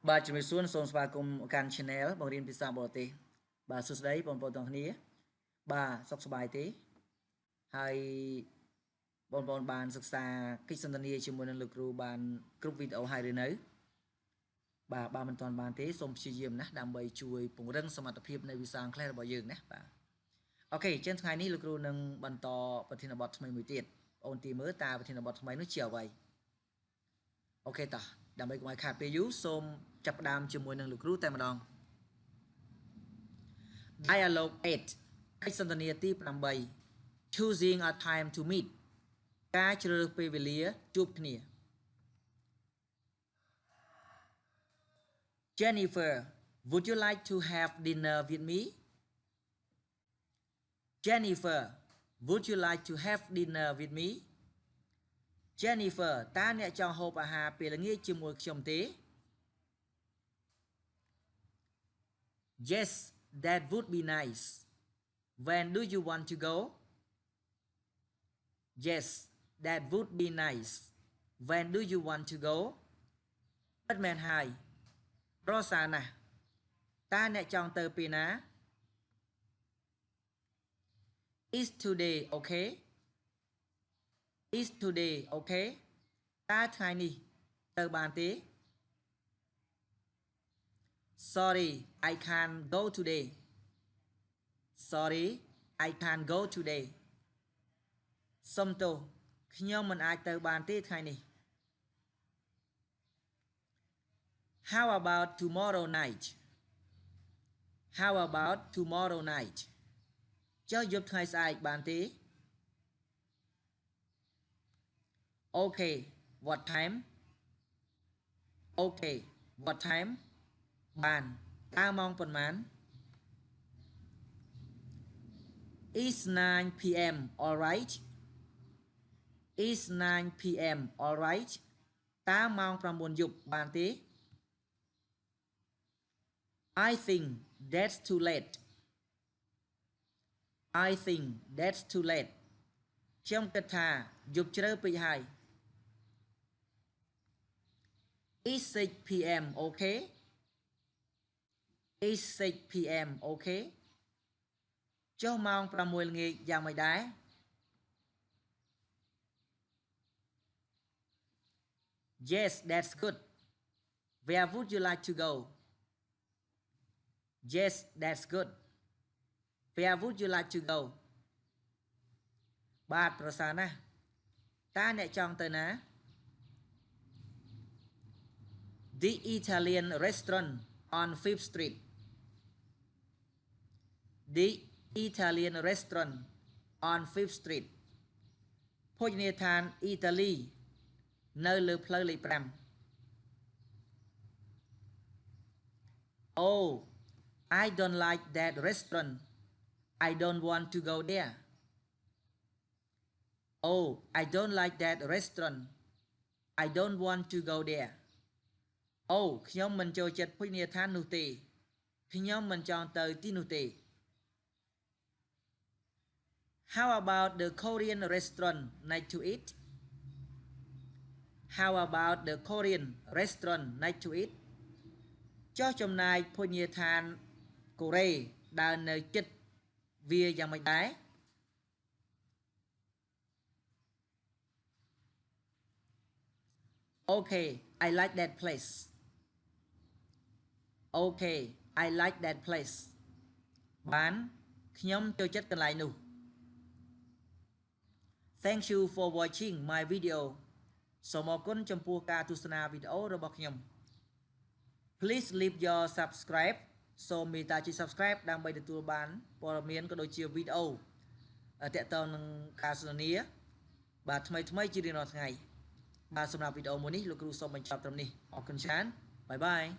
Bà chuẩn bị xuống sông spa cùng can channel bằng riêng pizza bò tê. Bà sụt đấy bằng bộ tổngนี้ bà sọc bài tế. Hay bọn bạnศึกษา kích sân tân cho môn năng lực rù bạn group video hay đến ấy. Bà mình toàn bàn tế xong chia diệm nè đàm bày chui bùng răng xong mặt phiếp này vì sáng khá là bỏ dường nè bà. Ok, trên ngày này lực rù nâng bàn tỏ bật thiên là bọt mày mùi tiết. Ôn tí mớ ta bật thiên là bọt mày nó chiều vậy. Ok ta, đàm bày của mày khá bê dũ xong chập đàm cho môn năng lực rù tay mà đong. Dialogue 8 cách sân tân tiếp đàm bày choosing a time to meet. Cá chữ bê về lía chụp khỉ. Jennifer, would you like to have dinner with me? Jennifer, would you like to have dinner with me? Jennifer, ta nè cho hộp à hà bê là nghe chìm mùi chồng tế. Yes, that would be nice. When do you want to go? Yes, that would be nice. When do you want to go? Batman 2 Rosanna, ta nè chọn tờ pì ná. Is today okay? Is today okay? Ta thay nì tờ bàn tế. Sorry, I can't go today. Sorry, I can't go today. Xong tô, khi nhau mình ai tờ bàn tế thay nì. How about tomorrow night? How about tomorrow night? Cho giúp ngày sai bàn tế. Okay, what time? Okay, what time? Bàn, ta mong phần mán. It's 9 p.m. alright? It's 9 p.m. alright? Ta mong from buồn dục bàn tế. I think that's too late. I think that's too late. Trong kết thà dục chơi bị hại. It's 6 p.m. okay? It's 6 p.m. okay? Cho mong pra mùi nghề dạng mày đá. Yes, that's good. Where would you like to go? Yes, that's good. Where would you like to go? Bát Rosanna, ta nè chọn tờ ná. The Italian restaurant on 5th Street. The Italian restaurant on 5th Street. Phô nhật thàn Italy nơi lửa plơ lì pram. Oh, I don't like that restaurant. I don't want to go there. Oh, I don't like that restaurant. I don't want to go there. Oh, khi nhóm mình cho chất phô nhật thàn nụ tì. Khi nhóm mình chọn tới tí nụ tì. How about the Korean restaurant next to it? How about the Korean restaurant next to it? Cho chồng này phô nhật thàn Korea đã nơi chất vía dạng mạch đáy. Okay, I like that place. Okay, I like that place. Bán, nhóm cho chất cần lại nụ. Thank you for watching my video. So mô cún trong pua ca tu sana video rồi bọc nhóm. Please leave your subscribe. So mình ta chỉ subscribe đang bây được tùa bán bỏ miễn có đôi chiều video tệ tàu nâng ca sân ní bà thmây chỉ đi nó ngày bà xong nào video muốn ní lúc lưu xong mình chọc tầm ní học cần chán. Bye bye.